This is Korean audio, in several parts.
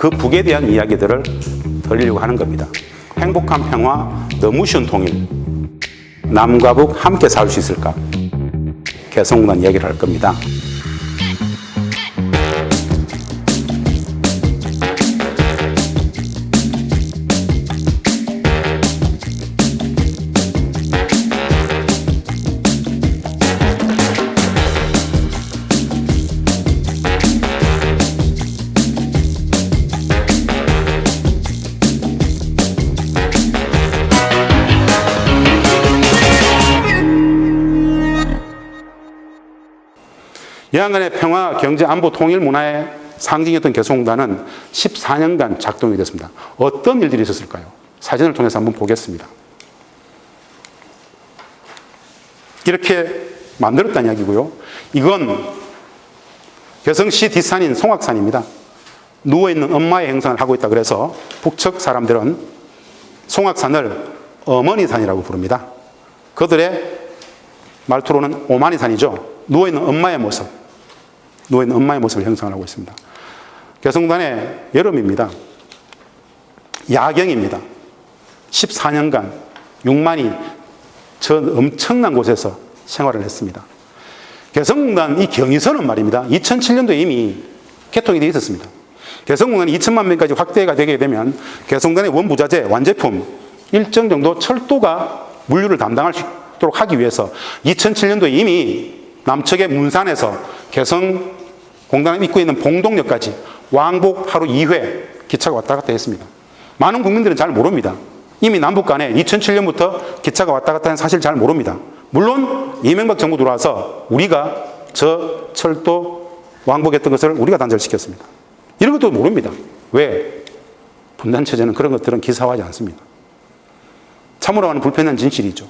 그 북에 대한 이야기들을 드리려고 하는 겁니다. 행복한 평화, 너무 쉬운 통일, 남과 북 함께 살 수 있을까? 개성공단 이야기를 할 겁니다. 여하간의 평화, 경제, 안보, 통일, 문화의 상징이었던 개성공단은 14년간 작동이 됐습니다. 어떤 일들이 있었을까요? 사진을 통해서 한번 보겠습니다. 이렇게 만들었다는 이야기고요. 이건 개성시 뒷산인 송악산입니다. 누워있는 엄마의 행성을 하고 있다 그래서 북측 사람들은 송악산을 어머니산이라고 부릅니다. 그들의 말투로는 오마니산이죠. 누워있는 엄마의 모습, 누워있는 엄마의 모습을 형성을 하고 있습니다. 개성공단의 여름입니다. 야경입니다. 14년간 6만이 저 엄청난 곳에서 생활을 했습니다. 개성공단 이 경의선은 말입니다. 2007년도에 이미 개통이 되어 있었습니다. 개성공단이 2천만 명까지 확대가 되게 되면 개성공단의 원부자재, 완제품 일정 정도 철도가 물류를 담당할 수 있도록 하기 위해서 2007년도에 이미 남측의 문산에서 개성공단을 잇고 있는 봉동역까지 왕복 하루 2회 기차가 왔다 갔다 했습니다. 많은 국민들은 잘 모릅니다. 이미 남북 간에 2007년부터 기차가 왔다 갔다 하는 사실 잘 모릅니다. 물론 이명박 정부 들어와서 우리가 저 철도 왕복했던 것을 우리가 단절시켰습니다. 이런 것도 모릅니다. 왜? 분단체제는 그런 것들은 기사화하지 않습니다. 참으로 하는 불편한 진실이죠.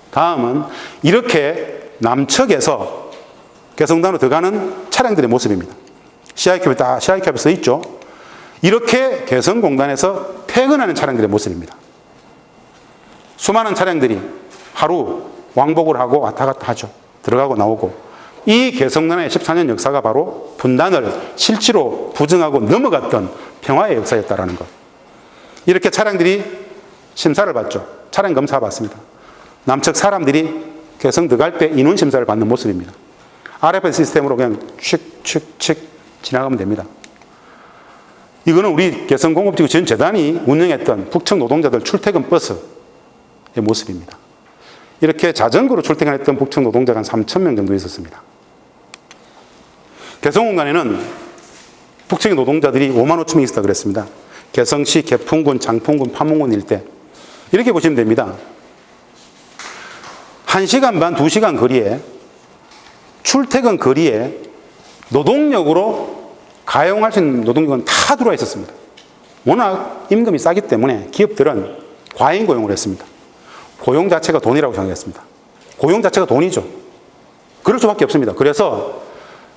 다음은 이렇게 남측에서 개성공단으로 들어가는 차량들의 모습입니다. CI캡에 다 CI캡에 써 있죠. 이렇게 개성공단에서 퇴근하는 차량들의 모습입니다. 수많은 차량들이 하루 왕복을 하고 왔다 갔다 하죠. 들어가고 나오고. 이 개성공단의 14년 역사가 바로 분단을 실제로 부정하고 넘어갔던 평화의 역사였다라는 것. 이렇게 차량들이 심사를 받죠. 차량 검사 받습니다. 남측 사람들이 개성 들어갈 때 인원 심사를 받는 모습입니다. RFID 시스템으로 그냥 칙칙칙 지나가면 됩니다. 이거는 우리 개성공업지구 지원재단이 운영했던 북측 노동자들 출퇴근 버스의 모습입니다. 이렇게 자전거로 출퇴근했던 북측 노동자가 한 3,000명 정도 있었습니다. 개성공단에는 북측의 노동자들이 5만 5천 명 있었다고 그랬습니다. 개성시 개풍군, 장풍군, 파문군 일대. 이렇게 보시면 됩니다. 1시간 반, 2시간 거리에 출퇴근 거리에 노동력으로 가용할 수 있는 노동력은 다 들어와 있었습니다. 워낙 임금이 싸기 때문에 기업들은 과잉 고용을 했습니다. 고용 자체가 돈이라고 생각했습니다. 고용 자체가 돈이죠. 그럴 수밖에 없습니다. 그래서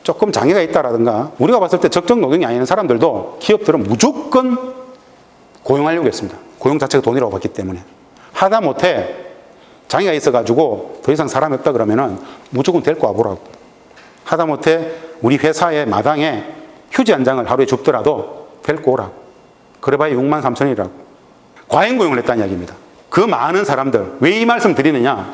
조금 장애가 있다라든가 우리가 봤을 때 적정 노동이 아닌 사람들도 기업들은 무조건 고용하려고 했습니다. 고용 자체가 돈이라고 봤기 때문에. 하다못해 장애가 있어가지고 더 이상 사람이 없다 그러면은 무조건 데리고 와보라고. 하다못해 우리 회사의 마당에 휴지 한 장을 하루에 줍더라도 데리고 오라고. 그래봐야 6만 3천이라고. 과잉 고용을 했다는 이야기입니다. 그 많은 사람들, 왜 이 말씀 드리느냐?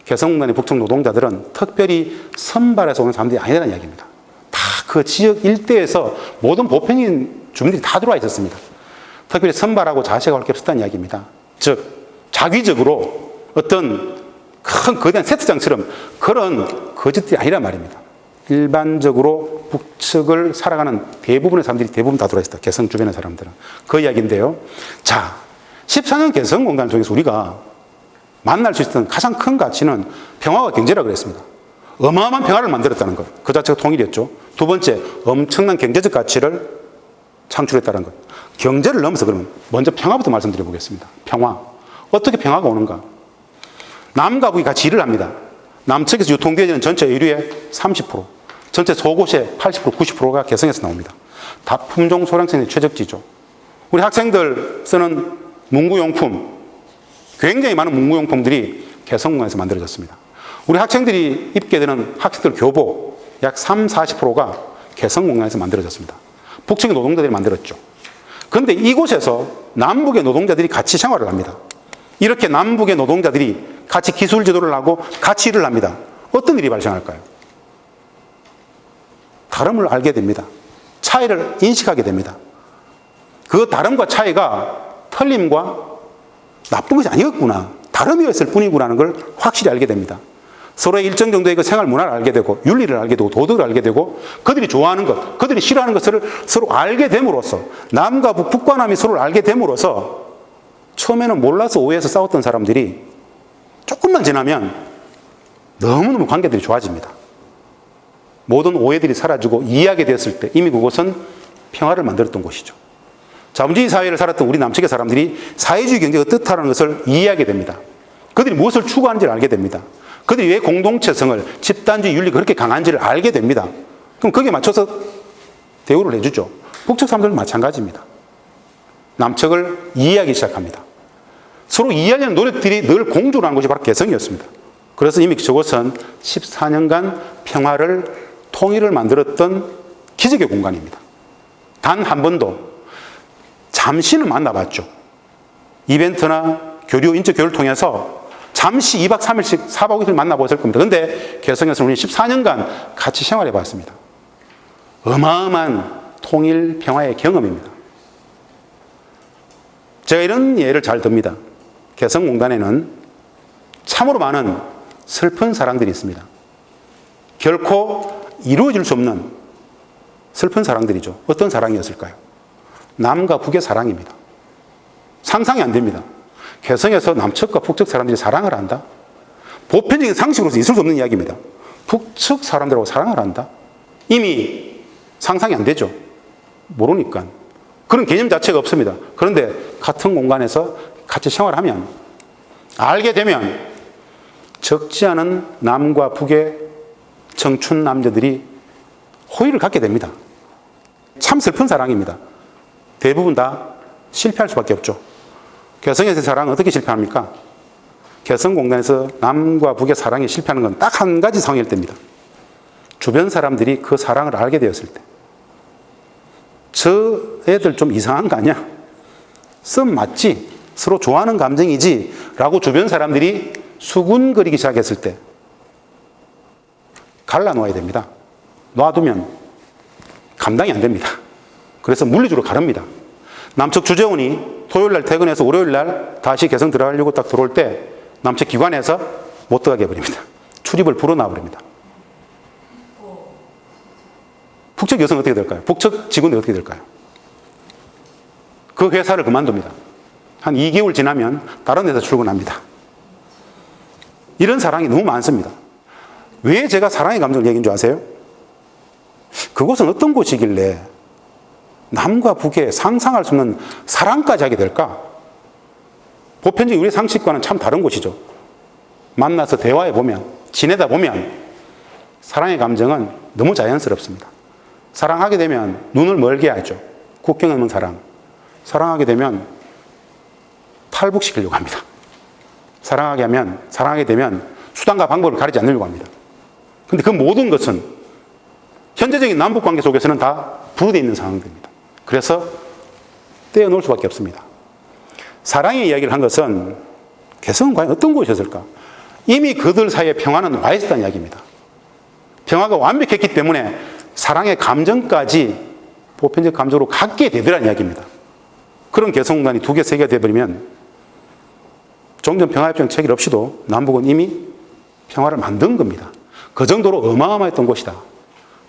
개성공단의 북측 노동자들은 특별히 선발해서 오는 사람들이 아니라는 이야기입니다. 다 그 지역 일대에서 모든 보편인 주민들이 다 들어와 있었습니다. 특별히 선발하고 자세가 할 게 없었다는 이야기입니다. 즉, 자기적으로 어떤 큰 거대한 세트장처럼 그런 거짓들이 아니란 말입니다. 일반적으로 북측을 살아가는 대부분의 사람들이 대부분 다 들어와 있었다. 개성 주변의 사람들은. 그 이야기인데요. 자, 14년 개성공단 속에서 우리가 만날 수 있었던 가장 큰 가치는 평화와 경제라고 그랬습니다. 어마어마한 평화를 만들었다는 것. 그 자체가 통일이었죠. 두 번째, 엄청난 경제적 가치를 창출했다는 것. 경제를 넘어서 그러면 먼저 평화부터 말씀드려 보겠습니다. 평화. 어떻게 평화가 오는가? 남과 북이 같이 일을 합니다. 남측에서 유통되어지는 전체 의류의 30%, 전체 속옷의 80%, 90%가 개성에서 나옵니다. 다 품종 소량성의 최적지죠. 우리 학생들 쓰는 문구용품, 굉장히 많은 문구용품들이 개성공단에서 만들어졌습니다. 우리 학생들이 입게 되는 학생들 교복 약 30, 40%가 개성공단에서 만들어졌습니다. 북측의 노동자들이 만들었죠. 그런데 이곳에서 남북의 노동자들이 같이 생활을 합니다. 이렇게 남북의 노동자들이 같이 기술 지도를 하고 같이 일을 합니다. 어떤 일이 발생할까요? 다름을 알게 됩니다. 차이를 인식하게 됩니다. 그 다름과 차이가 틀림과 나쁜 것이 아니었구나, 다름이었을 뿐이구나 하는 걸 확실히 알게 됩니다. 서로의 일정 정도의 그 생활 문화를 알게 되고 윤리를 알게 되고 도덕을 알게 되고 그들이 좋아하는 것, 그들이 싫어하는 것을 서로 알게 됨으로써, 남과 북, 북과 남이 서로를 알게 됨으로써 처음에는 몰라서 오해해서 싸웠던 사람들이 조금만 지나면 너무너무 관계들이 좋아집니다. 모든 오해들이 사라지고 이해하게 되었을 때 이미 그곳은 평화를 만들었던 곳이죠. 자본주의 사회를 살았던 우리 남측의 사람들이 사회주의 경제가 어떻다는 것을 이해하게 됩니다. 그들이 무엇을 추구하는지를 알게 됩니다. 그들이 왜 공동체성을, 집단주의 윤리가 그렇게 강한지를 알게 됩니다. 그럼 거기에 맞춰서 대우를 해주죠. 북측 사람들은 마찬가지입니다. 남측을 이해하기 시작합니다. 서로 이해하려는 노력들이 늘 공존을 하는 것이 바로 개성이었습니다. 그래서 이미 저곳은 14년간 평화를, 통일을 만들었던 기적의 공간입니다. 단 한 번도 잠시는 만나봤죠. 이벤트나 교류, 인적 교류를 통해서 잠시 2박 3일씩 4박 5일 만나보셨을 겁니다. 그런데 개성에서 우리 14년간 같이 생활해 봤습니다. 어마어마한 통일 평화의 경험입니다. 제가 이런 예를 잘 듭니다. 개성공단에는 참으로 많은 슬픈 사랑들이 있습니다. 결코 이루어질 수 없는 슬픈 사랑들이죠. 어떤 사랑이었을까요? 남과 북의 사랑입니다. 상상이 안 됩니다. 개성에서 남측과 북측 사람들이 사랑을 한다? 보편적인 상식으로서 있을 수 없는 이야기입니다. 북측 사람들하고 사랑을 한다? 이미 상상이 안 되죠. 모르니까. 그런 개념 자체가 없습니다. 그런데 같은 공간에서 같이 생활하면, 알게 되면 적지 않은 남과 북의 청춘 남자들이 호의를 갖게 됩니다. 참 슬픈 사랑입니다. 대부분 다 실패할 수밖에 없죠. 개성에서의 사랑은 어떻게 실패합니까? 개성공단에서 남과 북의 사랑이 실패하는 건 딱 한 가지 상황일 때입니다. 주변 사람들이 그 사랑을 알게 되었을 때, 저 애들 좀 이상한 거 아니야? 썸 맞지? 서로 좋아하는 감정이지? 라고 주변 사람들이 수군거리기 시작했을 때 갈라놓아야 됩니다. 놔두면 감당이 안 됩니다. 그래서 물리적으로 가릅니다. 남측 주재원이 토요일날 퇴근해서 월요일날 다시 개성 들어가려고 딱 들어올 때 남측 기관에서 못 들어가게 해버립니다. 출입을 불어넣어버립니다. 북측 여성은 어떻게 될까요? 북측 직원은 어떻게 될까요? 그 회사를 그만둡니다. 한 2개월 지나면 다른 데서 출근합니다. 이런 사랑이 너무 많습니다. 왜 제가 사랑의 감정을 얘기한 줄 아세요? 그곳은 어떤 곳이길래 남과 북의 상상할 수 없는 사랑까지 하게 될까? 보편적인 우리 상식과는 참 다른 곳이죠. 만나서 대화해 보면, 지내다 보면 사랑의 감정은 너무 자연스럽습니다. 사랑하게 되면 눈을 멀게 하죠. 국경 없는 사랑. 사랑하게 되면 탈북시키려고 합니다. 사랑하게 되면 수단과 방법을 가리지 않으려고 합니다. 근데 그 모든 것은 현재적인 남북 관계 속에서는 다 부르되어 있는 상황입니다. 그래서 떼어놓을 수밖에 없습니다. 사랑의 이야기를 한 것은 개성은 과연 어떤 곳이었을까? 이미 그들 사이에 평화는 와 있었다는 이야기입니다. 평화가 완벽했기 때문에 사랑의 감정까지 보편적 감정으로 갖게 되더라는 이야기입니다. 그런 개성공단이 2개, 3개가 되어버리면 종전평화협정 체결 없이도 남북은 이미 평화를 만든 겁니다. 그 정도로 어마어마했던 곳이다.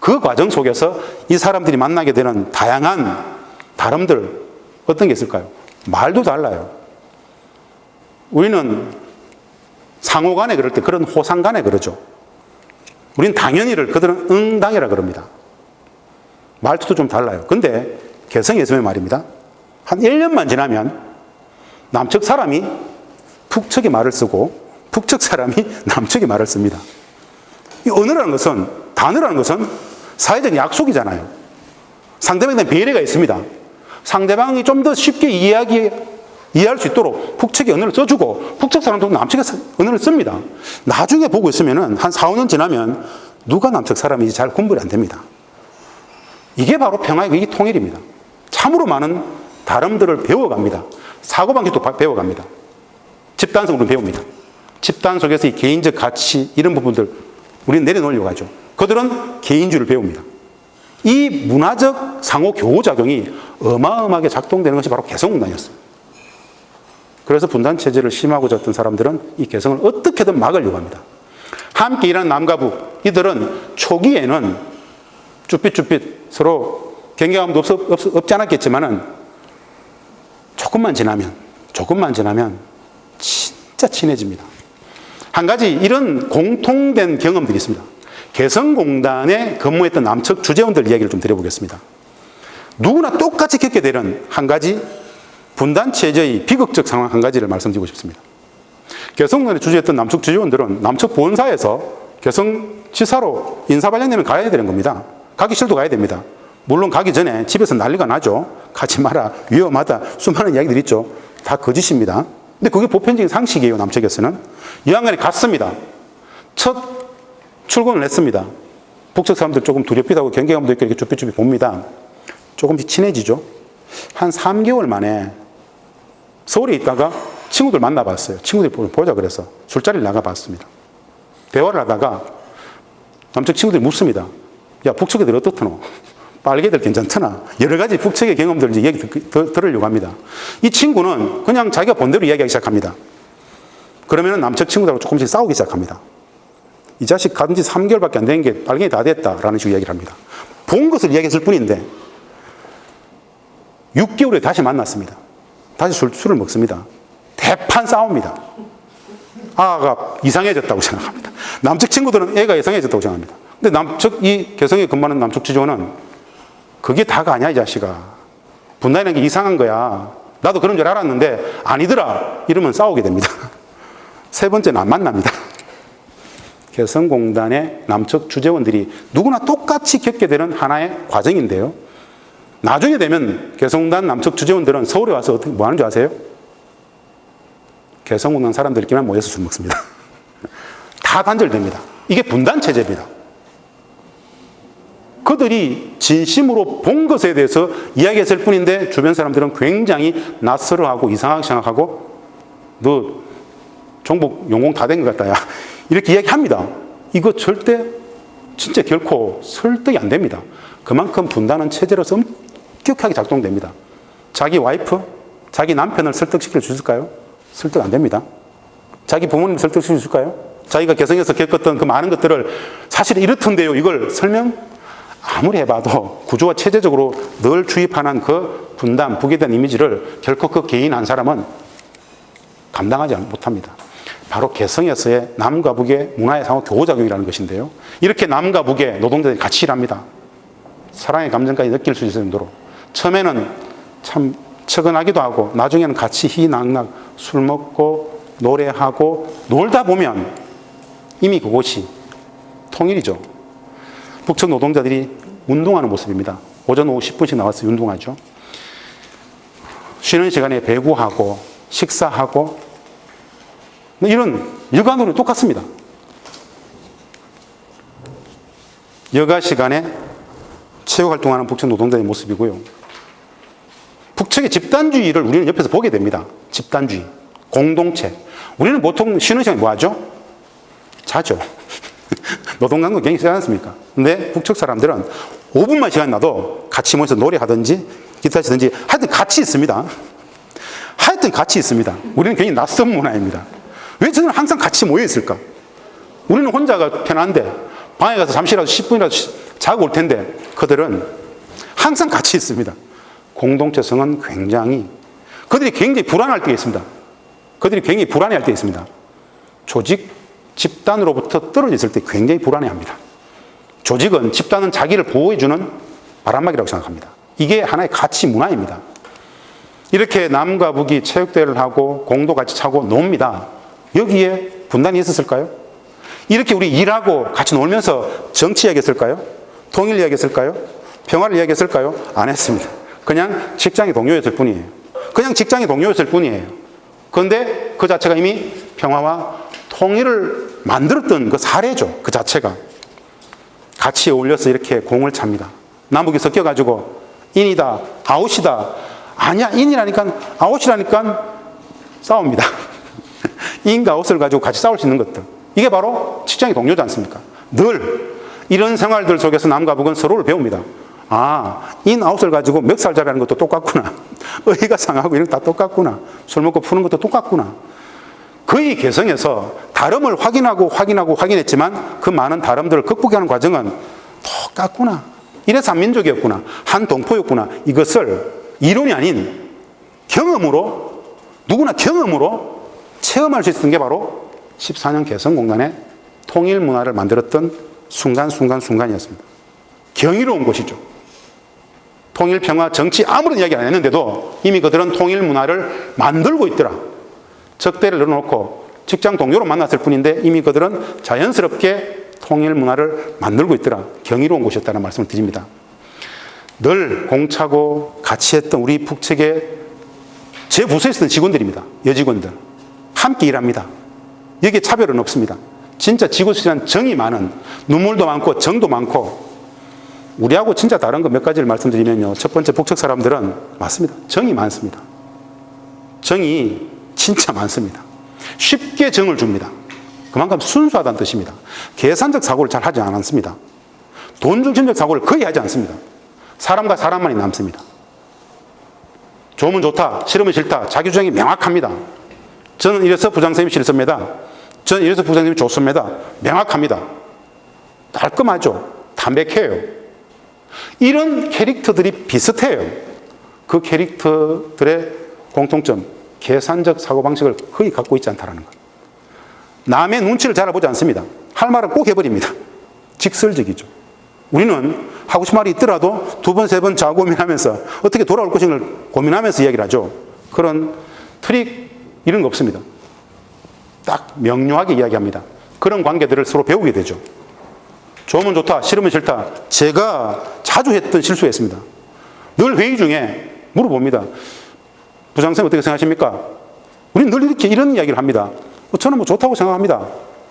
그 과정 속에서 이 사람들이 만나게 되는 다양한 다름들, 어떤 게 있을까요? 말도 달라요. 우리는 상호 간에 그럴 때 그런 호상 간에 그러죠. 우리는 당연히를 그들은 응당이라 그럽니다. 말투도 좀 달라요. 근데 개성에서의 말입니다. 한 1년만 지나면 남측 사람이 북측의 말을 쓰고 북측 사람이 남측의 말을 씁니다. 이 언어라는 것은, 단어라는 것은 사회적 약속이잖아요. 상대방에 대한 배려가 있습니다. 상대방이 좀 더 쉽게 이해할 수 있도록 북측의 언어를 써주고 북측 사람도 남측의 언어를 씁니다. 나중에 보고 있으면 한 4, 5년 지나면 누가 남측 사람인지 잘 구분이 안 됩니다. 이게 바로 평화의, 이게 통일입니다. 참으로 많은 다름들을 배워갑니다. 사고방식도 배워갑니다. 집단성으로 배웁니다. 집단 속에서 이 개인적 가치 이런 부분들 우리는 내려놓으려고 하죠. 그들은 개인주의를 배웁니다. 이 문화적 상호 교호작용이 어마어마하게 작동되는 것이 바로 개성공단이었습니다. 그래서 분단체제를 심하고 졌던 사람들은 이 개성을 어떻게든 막으려고 합니다. 함께 일하는 남과 북, 이들은 초기에는 쭈삣쭈삣 서로 경계감도 없지 않았겠지만은 조금만 지나면 진짜 친해집니다. 한 가지 이런 공통된 경험들이 있습니다. 개성공단에 근무했던 남측 주재원들 이야기를 좀 드려보겠습니다. 누구나 똑같이 겪게 되는 한 가지 분단체제의 비극적 상황 한 가지를 말씀드리고 싶습니다. 개성공단에 주재했던 남측 주재원들은 남측 본사에서 개성지사로 인사발령되면 가야 되는 겁니다. 가기 싫어도 가야 됩니다. 물론 가기 전에 집에서 난리가 나죠. 가지 마라, 위험하다, 수많은 이야기들이 있죠. 다 거짓입니다. 근데 그게 보편적인 상식이에요, 남측에서는. 이왕간에 갔습니다. 첫 출근을 했습니다. 북측 사람들 조금 두렵기도 하고 경계감도 있고 이렇게 쭈삣쭈삣 봅니다. 조금씩 친해지죠. 한 3개월 만에 서울에 있다가 친구들 만나봤어요. 친구들 보자 그래서 술자리를 나가봤습니다. 대화를 하다가 남측 친구들이 묻습니다. 야, 북측 애들 어떻더노? 빨개들 괜찮더나? 여러 가지 북측의 경험들을 이제 얘기 들으려고 합니다. 이 친구는 그냥 자기가 본 대로 이야기하기 시작합니다. 그러면 남측 친구들하고 조금씩 싸우기 시작합니다. 이 자식 간지 3개월밖에 안 된 게 빨갱이 다 됐다라는 식으로 이야기를 합니다. 본 것을 이야기했을 뿐인데 6개월 후에 다시 만났습니다. 다시 술을 먹습니다. 대판 싸웁니다. 아가 이상해졌다고 생각합니다. 남측 친구들은 애가 이상해졌다고 생각합니다. 근데 남측 이 개성에 근무하는 남측 주재원은 그게 다가 아니야 이 자식아. 분단이라는 게 이상한 거야. 나도 그런 줄 알았는데 아니더라. 이러면 싸우게 됩니다. 세 번째는 안 만납니다. 개성공단의 남측 주재원들이 누구나 똑같이 겪게 되는 하나의 과정인데요. 나중에 되면 개성공단 남측 주재원들은 서울에 와서 어떻게 뭐 하는 줄 아세요? 개성공단 사람들끼리만 모여서 술 먹습니다. 다 단절됩니다. 이게 분단체제입니다. 그들이 진심으로 본 것에 대해서 이야기했을 뿐인데 주변 사람들은 굉장히 낯설어하고 이상하게 생각하고 너 종북 용공 다 된 것 같다 야 이렇게 이야기합니다. 이거 절대 진짜 결코 설득이 안 됩니다. 그만큼 분단은 체제로서 엄격하게 작동됩니다. 자기 와이프, 자기 남편을 설득시킬 수 있을까요? 설득 안 됩니다. 자기 부모님 설득시킬 수 있을까요? 자기가 개성에서 겪었던 그 많은 것들을 사실 이렇던데요. 이걸 설명 아무리 해봐도 구조와 체제적으로 늘 주입하는 그 분단, 북에 대한 이미지를 결코 그 개인 한 사람은 감당하지 못합니다. 바로 개성에서의 남과 북의 문화의 상호 교호작용이라는 것인데요. 이렇게 남과 북의 노동자들이 같이 일합니다. 사랑의 감정까지 느낄 수 있을 정도로. 처음에는 참 척은하기도 하고 나중에는 같이 희낙낙 술 먹고 노래하고 놀다 보면 이미 그곳이 통일이죠. 북측 노동자들이 운동하는 모습입니다. 오전 오후 10분씩 나와서 운동하죠. 쉬는 시간에 배구하고 식사하고 이런 여가노릇 똑같습니다. 여가 시간에 체육활동하는 북측 노동자의 모습이고요. 북측의 집단주의를 우리는 옆에서 보게 됩니다. 집단주의, 공동체. 우리는 보통 쉬는 시간에 뭐 하죠? 자죠. 노동강도 굉장히 세지 않습니까? 근데 북측 사람들은 5분만 시간 나도 같이 모여서 노래하든지 기타 치든지 하여튼 같이 있습니다. 하여튼 같이 있습니다. 우리는 굉장히 낯선 문화입니다. 왜 저는 항상 같이 모여 있을까? 우리는 혼자가 편한데 방에 가서 잠시라도 10분이라도 자고 올 텐데 그들은 항상 같이 있습니다. 공동체성은 굉장히 그들이 굉장히 불안할 때가 있습니다. 그들이 굉장히 불안해할 때 있습니다. 조직, 집단으로부터 떨어져 있을 때 굉장히 불안해합니다. 조직은, 집단은 자기를 보호해주는 바람막이라고 생각합니다. 이게 하나의 가치 문화입니다. 이렇게 남과 북이 체육대회를 하고 공도 같이 차고 놉니다. 여기에 분단이 있었을까요? 이렇게 우리 일하고 같이 놀면서 정치 이야기했을까요? 통일 이야기했을까요? 평화를 이야기했을까요? 안 했습니다. 그냥 직장의 동료였을 뿐이에요. 그냥 직장의 동료였을 뿐이에요. 그런데 그 자체가 이미 평화와 통일을 만들었던 그 사례죠. 그 자체가. 같이 어울려서 이렇게 공을 찹니다. 남북이 섞여가지고 인이다, 아웃이다, 아니야, 인이라니까, 아웃이라니까 싸웁니다. 인과 아웃을 가지고 같이 싸울 수 있는 것들. 이게 바로 직장의 동료지 않습니까? 늘 이런 생활들 속에서 남과 북은 서로를 배웁니다. 아, 인, 아웃을 가지고 멱살잡이하는 것도 똑같구나. 의가 상하고 이런 거 다 똑같구나. 술 먹고 푸는 것도 똑같구나. 거의 개성에서 다름을 확인했지만 그 많은 다름들을 극복하는 과정은 똑같구나. 이래서 한민족이었구나. 한 동포였구나. 이것을 이론이 아닌 경험으로, 누구나 경험으로 체험할 수 있었던 게 바로 14년 개성공단의 통일 문화를 만들었던 순간이었습니다. 경이로운 것이죠. 통일, 평화, 정치 아무런 이야기 안 했는데도 이미 그들은 통일 문화를 만들고 있더라. 적대를 늘어놓고 직장 동료로 만났을 뿐인데 이미 그들은 자연스럽게 통일 문화를 만들고 있더라. 경이로운 곳이었다는 말씀을 드립니다. 늘 공차고 같이 했던 우리 북측의 제 부서에 있었던 직원들입니다. 여직원들. 함께 일합니다. 여기에 차별은 없습니다. 진짜 지구수란 정이 많은, 눈물도 많고 정도 많고, 우리하고 진짜 다른 거 몇 가지를 말씀드리면요. 첫 번째, 북측 사람들은 맞습니다. 정이 많습니다. 정이 진짜 많습니다. 쉽게 정을 줍니다. 그만큼 순수하다는 뜻입니다. 계산적 사고를 잘 하지 않습니다. 돈 중심적 사고를 거의 하지 않습니다. 사람과 사람만이 남습니다. 좋으면 좋다, 싫으면 싫다, 자기 주장이 명확합니다. 저는 이래서 부장선생님이 싫습니다. 저는 이래서 부장선생님이 좋습니다. 명확합니다. 깔끔하죠. 담백해요. 이런 캐릭터들이 비슷해요. 그 캐릭터들의 공통점, 계산적 사고방식을 거의 갖고 있지 않다는 것. 남의 눈치를 잘 보지 않습니다. 할 말은 꼭 해버립니다. 직설적이죠. 우리는 하고 싶은 말이 있더라도 두 번, 세 번 자고 고민하면서 어떻게 돌아올 것인가를 고민하면서 이야기를 하죠. 그런 트릭 이런 거 없습니다. 딱 명료하게 이야기합니다. 그런 관계들을 서로 배우게 되죠. 좋으면 좋다, 싫으면 싫다. 제가 자주 했던 실수였습니다. 늘 회의 중에 물어봅니다. 부장선생님 어떻게 생각하십니까? 우리는 늘 이렇게 이런 이야기를 합니다. 저는 뭐 좋다고 생각합니다.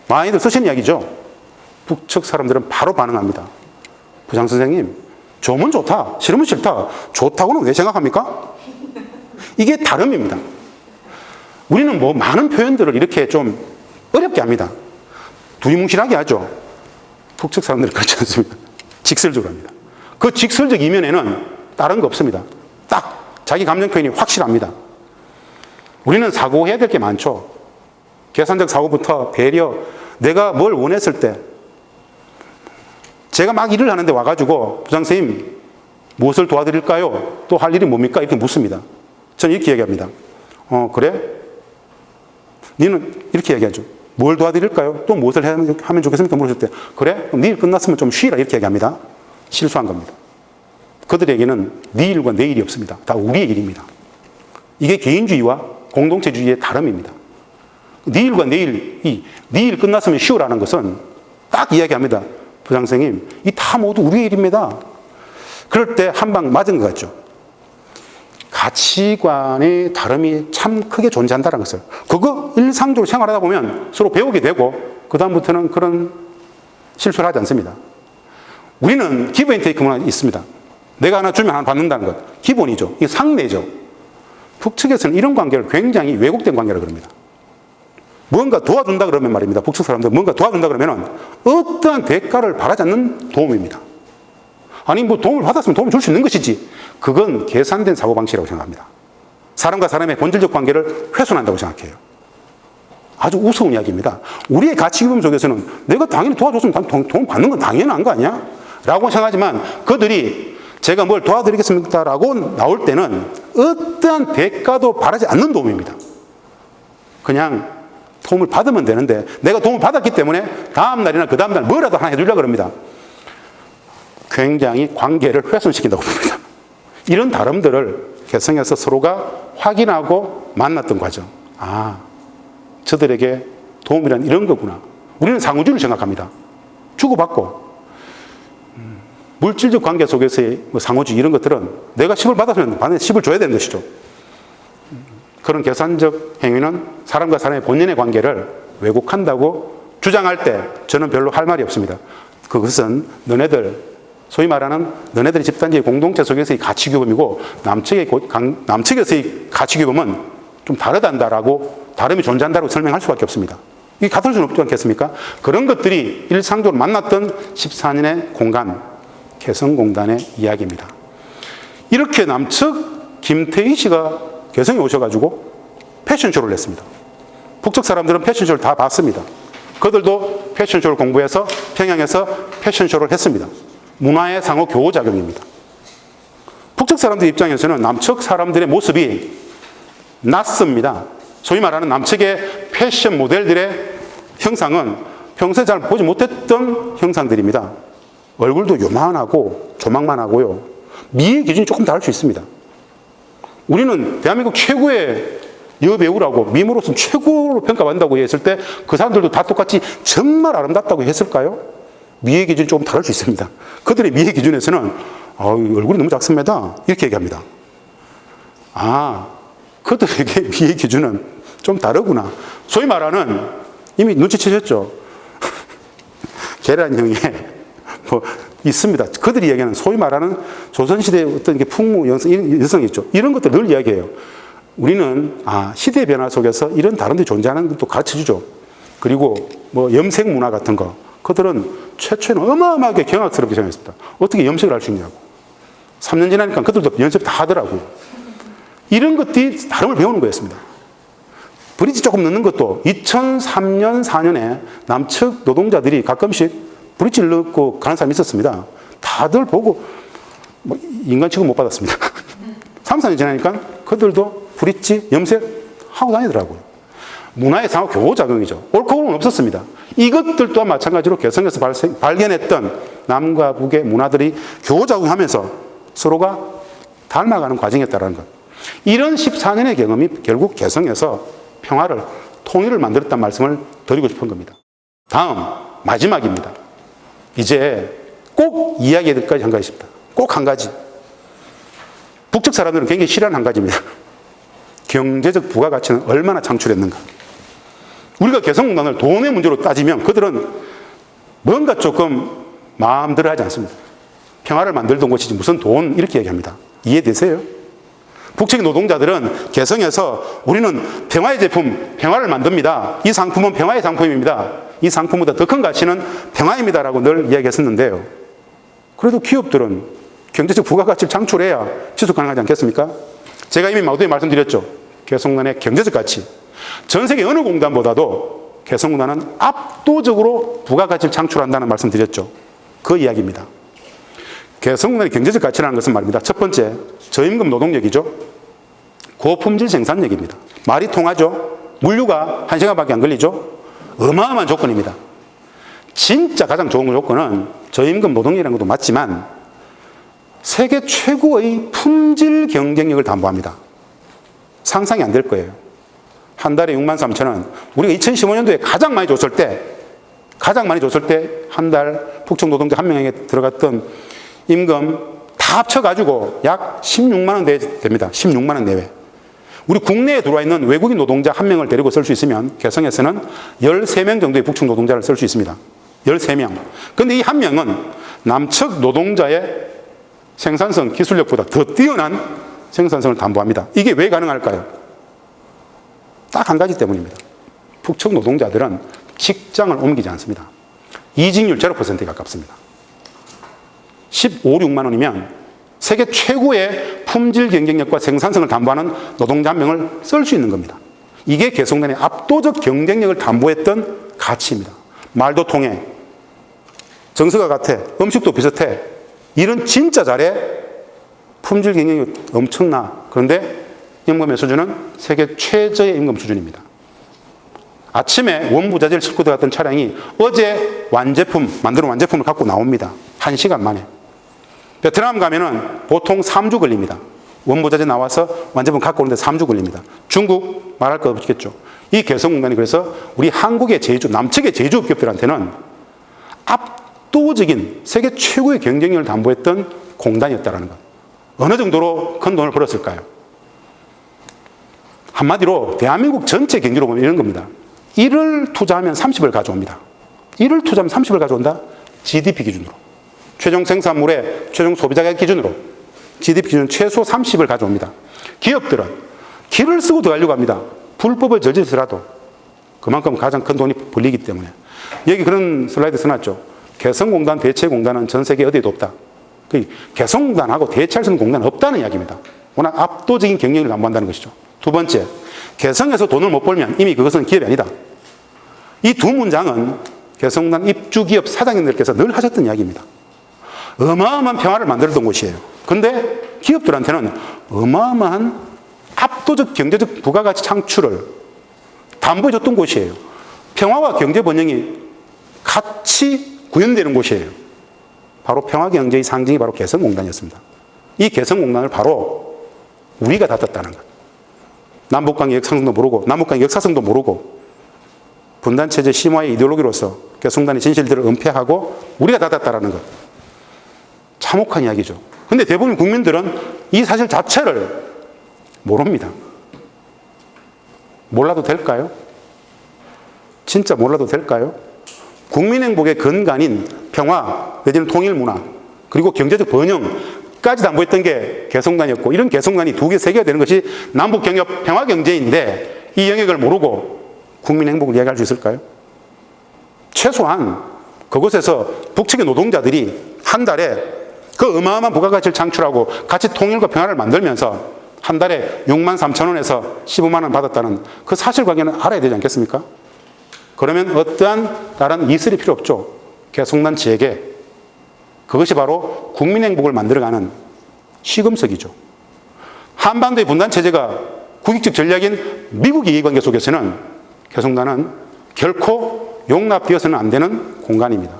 많이들 쓰시는 이야기죠. 북측 사람들은 바로 반응합니다. 부장선생님, 좋으면 좋다, 싫으면 싫다. 좋다고는 왜 생각합니까? 이게 다름입니다. 우리는 뭐 많은 표현들을 이렇게 좀 어렵게 합니다. 두리뭉실하게 하죠. 북측 사람들은 그렇지 않습니다. 직설적으로 합니다. 그 직설적 이면에는 다른 거 없습니다. 딱 자기 감정 표현이 확실합니다. 우리는 사고해야 될 게 많죠. 계산적 사고부터 배려, 내가 뭘 원했을 때 제가 막 일을 하는데 와가지고 부장선생님 무엇을 도와드릴까요? 또 할 일이 뭡니까? 이렇게 묻습니다. 저는 이렇게 얘기합니다. 그래? 너는 이렇게 얘기하죠. 뭘 도와드릴까요? 또 무엇을 하면 좋겠습니까? 물었을 때 그래? 그럼 네 일 끝났으면 좀 쉬라 이렇게 얘기합니다. 실수한 겁니다. 그들에게는 네 일과 내 일이 없습니다. 다 우리의 일입니다. 이게 개인주의와 공동체주의의 다름입니다. 네 일과 내 일이 네 일 끝났으면 쉬우라는 것은 딱 이야기합니다. 부장선생님, 이 다 모두 우리의 일입니다. 그럴 때 한 방 맞은 것 같죠. 가치관의 다름이 참 크게 존재한다는 것을. 그거 일상적으로 생활하다 보면 서로 배우게 되고 그다음부터는 그런 실수를 하지 않습니다. 우리는 기브 앤 테이크 문화가 있습니다. 내가 하나 주면 하나 받는다는 것. 기본이죠. 이게 상례죠. 북측에서는 이런 관계를 굉장히 왜곡된 관계라고 그럽니다. 뭔가 도와준다 그러면 말입니다. 북측 사람들 뭔가 도와준다 그러면 어떠한 대가를 바라지 않는 도움입니다. 아니 뭐 도움을 받았으면 도움을 줄 수 있는 것이지. 그건 계산된 사고방식이라고 생각합니다. 사람과 사람의 본질적 관계를 훼손한다고 생각해요. 아주 우스운 이야기입니다. 우리의 가치 규범 속에서는 내가 당연히 도와줬으면 도움 받는 건 당연한 거 아니야? 라고 생각하지만 그들이 제가 뭘 도와드리겠습니까? 라고 나올 때는 어떠한 대가도 바라지 않는 도움입니다. 그냥 도움을 받으면 되는데 내가 도움을 받았기 때문에 다음 날이나 그 다음 날 뭐라도 하나 해주려고 합니다. 굉장히 관계를 훼손시킨다고 봅니다. 이런 다름들을 개성에서 서로가 확인하고 만났던 과정. 아, 저들에게 도움이란 이런 거구나. 우리는 상호주의를 생각합니다. 주고받고. 물질적 관계 속에서의 상호주의 이런 것들은 내가 10을 받았으면 반드시 10을 줘야 되는 것이죠. 그런 계산적 행위는 사람과 사람의 본연의 관계를 왜곡한다고 주장할 때 저는 별로 할 말이 없습니다. 그것은 너네들 소위 말하는 너네들의 집단지의 공동체 속에서의 가치규범이고 남측에서의 가치규범은 좀 다르단다라고, 다름이 존재한다고 설명할 수밖에 없습니다. 이게 같을 수는 없지 않겠습니까? 그런 것들이 일상적으로 만났던 14년의 공간, 개성공단의 이야기입니다. 이렇게 남측 김태희 씨가 개성에 오셔가지고 패션쇼를 냈습니다. 북측 사람들은 패션쇼를 다 봤습니다. 그들도 패션쇼를 공부해서 평양에서 패션쇼를 했습니다. 문화의 상호 교호작용입니다. 북측 사람들 입장에서는 남측 사람들의 모습이 낯섭니다. 소위 말하는 남측의 패션 모델들의 형상은 평소에 잘 보지 못했던 형상들입니다. 얼굴도 요만하고 조망만 하고요. 미의 기준이 조금 다를 수 있습니다. 우리는 대한민국 최고의 여배우라고, 미모로서 최고로 평가받는다고 했을 때 그 사람들도 다 똑같이 정말 아름답다고 했을까요? 미의 기준이 조금 다를 수 있습니다. 그들의 미의 기준에서는 얼굴이 너무 작습니다, 이렇게 얘기합니다. 그들에게 미의 기준은 좀 다르구나. 소위 말하는, 이미 눈치채셨죠? 계란형에 뭐 있습니다. 그들이 이야기하는 소위 말하는 조선시대의 어떤 풍무, 여성이 있죠. 이런 것들 늘 이야기해요. 우리는 시대의 변화 속에서 이런 다른 데 존재하는 것도 가르쳐주죠. 그리고 뭐 염색 문화 같은 거, 그들은 최초에는 어마어마하게 경악스럽게 생각했습니다. 어떻게 염색을 할 수 있냐고. 3년 지나니까 그들도 연습 다 하더라고요. 이런 것들이 다름을 배우는 거였습니다. 브릿지 조금 넣는 것도 2003년, 4년에 남측 노동자들이 가끔씩 브릿지를 넣고 가는 사람이 있었습니다. 다들 보고 뭐 인간 취급 못 받았습니다. 3, 4년 지나니까 그들도 브릿지, 염색 하고 다니더라고요. 문화의 상호 교호작용이죠. 옳고 그름은 없었습니다. 이것들 또한 마찬가지로 개성에서 발견했던 남과 북의 문화들이 교호작용하면서 서로가 닮아가는 과정이었다는 것. 이런 14년의 경험이 결국 개성에서 평화를, 통일을 만들었다는 말씀을 드리고 싶은 겁니다. 다음, 마지막입니다. 이제 꼭 이야기해야 될 것이 한 가지 있습니다. 꼭 한 가지. 북측 사람들은 굉장히 싫어하는 한 가지입니다. 경제적 부가가치는 얼마나 창출했는가. 우리가 개성공단을 돈의 문제로 따지면 그들은 뭔가 조금 마음대로 하지 않습니다. 평화를 만들던 곳이지 무슨 돈, 이렇게 얘기합니다. 이해되세요? 북측 노동자들은 개성에서 우리는 평화의 제품, 평화를 만듭니다. 이 상품은 평화의 상품입니다. 이 상품보다 더 큰 가치는 평화입니다라고 늘 이야기했었는데요. 그래도 기업들은 경제적 부가가치를 창출해야 지속 가능하지 않겠습니까? 제가 이미 마두에 말씀드렸죠. 개성공단의 경제적 가치. 전 세계 어느 공단보다도 개성공단은 압도적으로 부가가치를 창출한다는 말씀드렸죠. 그 이야기입니다. 개성공단의 경제적 가치라는 것은 말입니다. 첫 번째, 저임금 노동력이죠. 고품질 생산력입니다. 말이 통하죠. 물류가 1시간밖에 안 걸리죠. 어마어마한 조건입니다. 진짜 가장 좋은 조건은 저임금 노동력이라는 것도 맞지만 세계 최고의 품질 경쟁력을 담보합니다. 상상이 안 될 거예요. 한 달에 63,000원. 우리가 2015년도에 가장 많이 줬을 때 한 달 북측 노동자 한 명에게 들어갔던 임금 다 합쳐가지고 약 16만 원 됩니다. 16만 원 내외. 우리 국내에 들어와 있는 외국인 노동자 한 명을 데리고 쓸 수 있으면 개성에서는 13명 정도의 북측 노동자를 쓸 수 있습니다. 13명. 그런데 이 한 명은 남측 노동자의 생산성, 기술력보다 더 뛰어난 생산성을 담보합니다. 이게 왜 가능할까요? 딱 한 가지 때문입니다. 북측 노동자들은 직장을 옮기지 않습니다. 이직률 0%에 가깝습니다. 15, 6만 원이면 세계 최고의 품질 경쟁력과 생산성을 담보하는 노동자 한 명을 쓸 수 있는 겁니다. 이게 개성공단의 압도적 경쟁력을 담보했던 가치입니다. 말도 통해, 정서가 같아, 음식도 비슷해, 일은 진짜 잘해, 품질 경쟁력이 엄청나. 그런데 임금의 수준은 세계 최저의 임금 수준입니다. 아침에 원부자재를 싣고 들어갔던 차량이 어제 만들어 완제품을 갖고 나옵니다. 1시간 만에. 베트남 가면은 보통 3주 걸립니다. 원부자재 나와서 완제품 갖고 오는데 3주 걸립니다. 중국 말할 것 없겠죠. 이 개성공단이 그래서 우리 한국의 제조, 남측의 제조업 기업들한테는 압도적인 세계 최고의 경쟁력을 담보했던 공단이었다는 것. 어느 정도로 큰 돈을 벌었을까요? 한마디로 대한민국 전체 경제로 보면 이런 겁니다. 1을 투자하면 30을 가져옵니다. 1을 투자하면 30을 가져온다? GDP 기준으로. 최종 생산물의 최종 소비자가격 기준으로 GDP 기준 최소 30을 가져옵니다. 기업들은 기를 쓰고 들어가려고 합니다. 불법을 저지르더라도 그만큼 가장 큰 돈이 벌리기 때문에. 여기 그런 슬라이드 써놨죠. 개성공단, 대체공단은 전 세계 어디에도 없다. 개성공단하고 대체할 수 있는 공단은 없다는 이야기입니다. 워낙 압도적인 경쟁력을 담보한다는 것이죠. 두 번째, 개성에서 돈을 못 벌면 이미 그것은 기업이 아니다. 이 두 문장은 개성공단 입주기업 사장님들께서 늘 하셨던 이야기입니다. 어마어마한 평화를 만들었던 곳이에요. 근데 기업들한테는 어마어마한 압도적 경제적 부가가치 창출을 담보해줬던 곳이에요. 평화와 경제 번영이 같이 구현되는 곳이에요. 바로 평화경제의 상징이 바로 개성공단이었습니다. 이 개성공단을 바로 우리가 닫았다는 것. 남북관계 역사성도 모르고 남북관계 역사성도 모르고 분단체제 심화의 이데올로기로서 개성공단의 진실들을 은폐하고 우리가 닫았다는 것. 참혹한 이야기죠. 근데 대부분 국민들은 이 사실 자체를 모릅니다. 몰라도 될까요? 진짜 몰라도 될까요? 국민행복의 근간인 평화, 내지는 통일문화, 그리고 경제적 번영까지 담보했던 게 개성공단이었고, 이런 개성공단이 두 개, 세 개가 되는 것이 남북경협 평화경제인데 이 영역을 모르고 국민행복을 이야기할 수 있을까요? 최소한 그곳에서 북측의 노동자들이 한 달에 그 어마어마한 부가가치를 창출하고 같이 통일과 평화를 만들면서 한 달에 6만 3천 원에서 15만 원 받았다는 그 사실관계는 알아야 되지 않겠습니까? 그러면 어떠한 다른 이슬이 필요 없죠. 개성공단 지역에. 그것이 바로 국민행복을 만들어가는 시금석이죠. 한반도의 분단체제가 국익적 전략인 미국의 이해관계 속에서는 개성공단은 결코 용납되어서는 안 되는 공간입니다.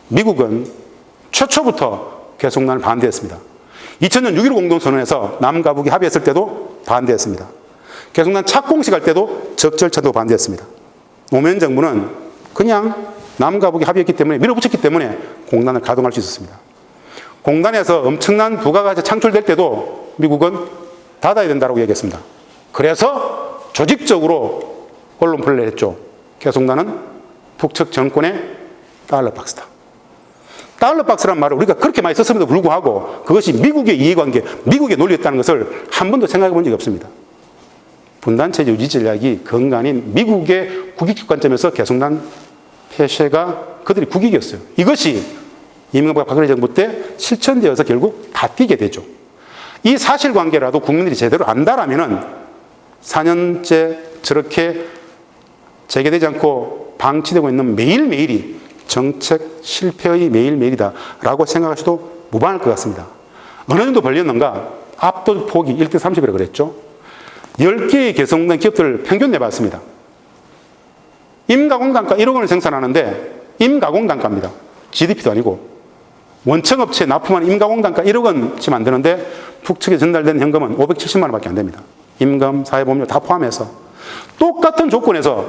미국은 최초부터 개성공단을 반대했습니다. 2000년 6.15 공동선언에서 남과 북이 합의했을 때도 반대했습니다. 개성공단 착공식 할 때도 적절차도 반대했습니다. 노무현 정부는 그냥 남과 북이 합의했기 때문에 밀어붙였기 때문에 공단을 가동할 수 있었습니다. 공단에서 엄청난 부가가치 창출될 때도 미국은 닫아야 된다고 얘기했습니다. 그래서 조직적으로 언론 플레이를 했죠. 개성공단은 북측 정권의 달러박스다. 달러박스란 말을 우리가 그렇게 많이 썼음에도 불구하고 그것이 미국의 이해관계, 미국의 논리였다는 것을 한 번도 생각해 본 적이 없습니다. 분단체제 유지 전략이 근간인 미국의 국익적 관점에서 개성공단 폐쇄가 그들이 국익이었어요. 이것이 이명박 박근혜 정부 때 실천되어서 결국 다 뛰게 되죠. 이 사실관계라도 국민들이 제대로 안다라면은 4년째 저렇게 재개되지 않고 방치되고 있는 매일매일이 정책 실패의 매일매일이다라고 생각하셔도 무방할 것 같습니다. 어느 정도 벌렸는가? 압도적 폭이 1대 30이라고 그랬죠. 10개의 개성공단 기업들을 평균 내봤습니다. 임가공단가 1억 원을 생산하는데 임가공단가입니다. GDP도 아니고 원청업체에 납품한 임가공단가 1억 원치 만드는데 북측에 전달된 현금은 570만 원밖에 안 됩니다. 임금, 사회보험료 다 포함해서 똑같은 조건에서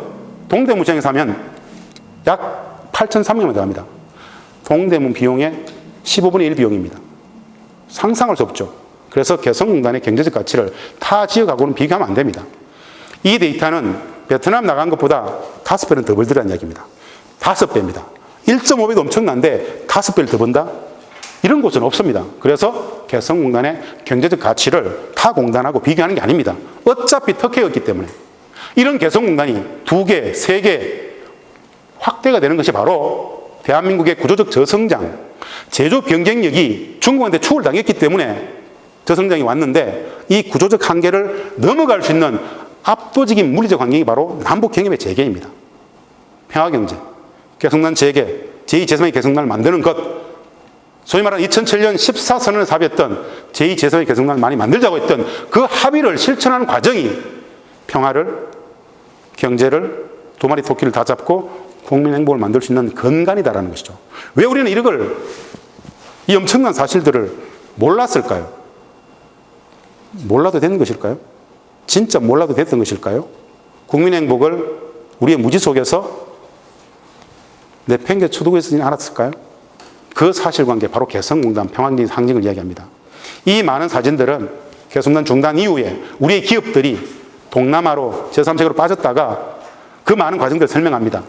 동대문시장에 사면 약 8,300만 원 들어갑니다. 동대문 비용의 15분의 1 비용입니다. 상상할 수 없죠. 그래서 개성공단의 경제적 가치를 타 지역하고는 비교하면 안 됩니다. 이 데이터는 베트남 나간 것보다 5배는 더 벌더라는 이야기입니다. 5배입니다. 1.5배도 엄청난데 5배를 더 번다? 이런 곳은 없습니다. 그래서 개성공단의 경제적 가치를 타 공단하고 비교하는 게 아닙니다. 어차피 특혜였기 때문에. 이런 개성공단이 2개, 3개 확대가 되는 것이 바로 대한민국의 구조적 저성장, 제조업 경쟁력이 중국한테 추월 당했기 때문에 저성장이 왔는데 이 구조적 한계를 넘어갈 수 있는 압도적인 물리적 환경이 바로 남북경협의 재개입니다. 평화경제, 개성공단 재개, 제2제3의 개성공단을 만드는 것, 소위 말하는 2007년 14선언을 합의했던 제2제3의 개성공단을 많이 만들자고 했던 그 합의를 실천하는 과정이 평화를, 경제를, 두 마리 토끼를 다 잡고 국민 행복을 만들 수 있는 근간이다라는 것이죠. 왜 우리는 이 엄청난 사실들을 몰랐을까요? 몰라도 되는 것일까요? 진짜 몰라도 됐던 것일까요? 국민 행복을 우리의 무지 속에서 내팽개쳐두고 있지는 않았을까요? 그 사실관계, 바로 개성공단 평화경제 상징을 이야기합니다. 이 많은 사진들은 개성공단 중단 이후에 우리의 기업들이 동남아로 제3세계로 빠졌다가 그 많은 과정들을 설명합니다.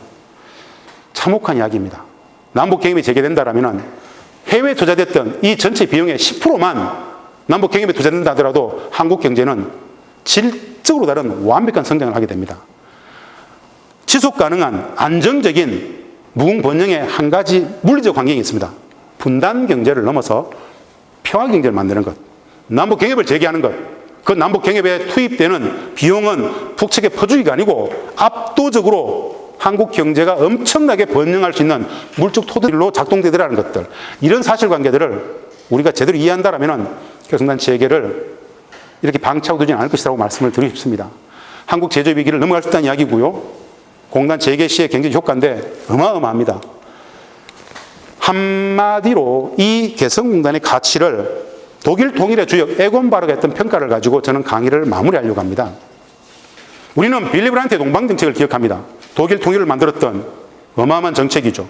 참혹한 이야기입니다. 남북경협이 재개된다라면 해외에 투자됐던 이 전체 비용의 10%만 남북 경협에 투자된다 하더라도 한국 경제는 질적으로 다른 완벽한 성장을 하게 됩니다. 지속 가능한 안정적인 무궁번영의 한 가지 물리적 환경이 있습니다. 분단 경제를 넘어서 평화 경제를 만드는 것, 남북 경협을 재개하는 것, 그 남북 경협에 투입되는 비용은 북측에 퍼주기가 아니고 압도적으로 한국 경제가 엄청나게 번영할 수 있는 물적 토대로 작동되더라는 것들, 이런 사실관계들을 우리가 제대로 이해한다면 개성공단 재개를 이렇게 방치하고 두지는 않을 것이라고 말씀을 드리고 싶습니다. 한국 제조업 위기를 넘어갈 수 있다는 이야기고요. 공단 재개 시의 경제적 효과인데 어마어마합니다. 한마디로 이 개성공단의 가치를 독일 통일의 주역 에곤 바르가 했던 평가를 가지고 저는 강의를 마무리하려고 합니다. 우리는 빌리 브란트의 동방정책을 기억합니다. 독일 통일을 만들었던 어마어마한 정책이죠.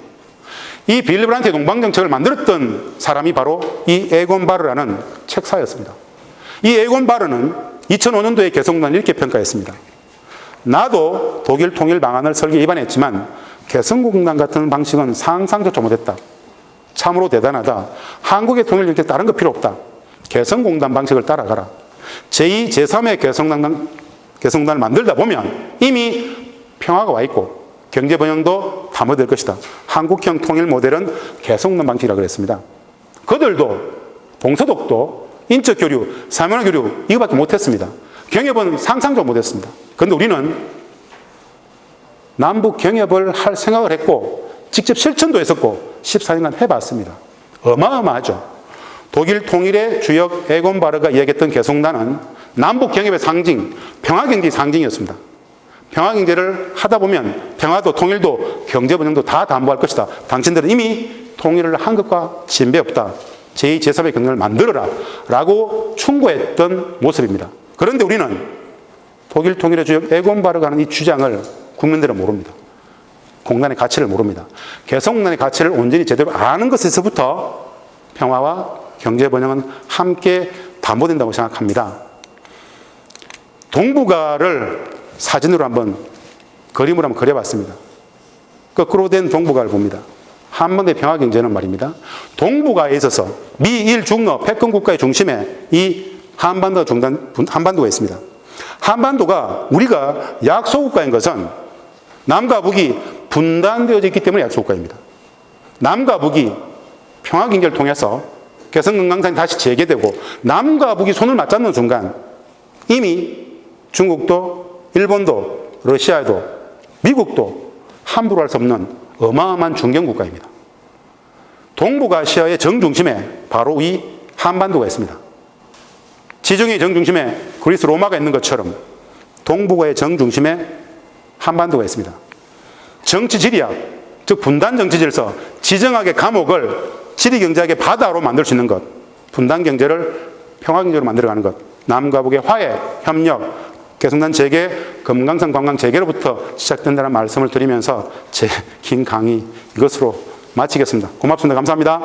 이 빌리 브란트의 동방정책을 만들었던 사람이 바로 이 에곤 바르라는 책사였습니다. 이 에곤 바르는 2005년도에 개성공단을 이렇게 평가했습니다. 나도 독일 통일 방안을 설계 입안했지만 개성공단 같은 방식은 상상조차 못했다. 참으로 대단하다. 한국의 통일 정책 다른 거 필요 없다. 개성공단 방식을 따라가라. 제2, 제3의 개성공단을 만들다 보면 이미 평화가 와 있고 경제 번영도 담아들 것이다. 한국형 통일 모델은 개성공단 방식이라고 그랬습니다. 그들도 동서독도 인적 교류, 사문화 교류 이거밖에 못했습니다. 경협은 상상도 못했습니다. 그런데 우리는 남북 경협을 할 생각을 했고 직접 실천도 했었고 14년간 해봤습니다. 어마어마하죠. 독일 통일의 주역 에곤 바르가 이야기했던 개성공단은 남북 경협의 상징, 평화경제의 상징이었습니다. 평화경제를 하다 보면 평화도 통일도 경제 번영도 다 담보할 것이다. 당신들은 이미 통일을 한 것과 진배 없다. 제2, 제3의 경쟁을 만들어라 라고 충고했던 모습입니다. 그런데 우리는 독일 통일의 주역 에곤 바르가 하는 이 주장을 국민들은 모릅니다. 공단의 가치를 모릅니다. 개성공단의 가치를 온전히 제대로 아는 것에서부터 평화와 경제 번영은 함께 담보된다고 생각합니다. 동북아를 사진으로 한번 그림으로 한번 그려봤습니다. 거꾸로 된 동북아를 봅니다. 한반도의 평화 경제는 말입니다. 동북아에 있어서 미일 중러 패권 국가의 중심에 이 한반도가 있습니다. 한반도가 우리가 약소국가인 것은 남과 북이 분단되어져 있기 때문에 약소국가입니다. 남과 북이 평화 경제를 통해서 개성공단이 다시 재개되고 남과 북이 손을 맞잡는 순간 이미 중국도 일본도 러시아도 미국도 함부로 할 수 없는 어마어마한 중견국가입니다. 동북아시아의 정중심에 바로 이 한반도가 있습니다. 지정의 정중심에 그리스 로마가 있는 것처럼 동북아의 정중심에 한반도가 있습니다. 정치 지리학, 즉 분단 정치 질서, 지정학의 감옥을 지리경제학의 바다로 만들 수 있는 것, 분단 경제를 평화 경제로 만들어가는 것, 남과 북의 화해, 협력, 개성공단 재개, 금강산 관광 재개로부터 시작된다는 말씀을 드리면서 제 긴 강의 이것으로 마치겠습니다. 고맙습니다. 감사합니다.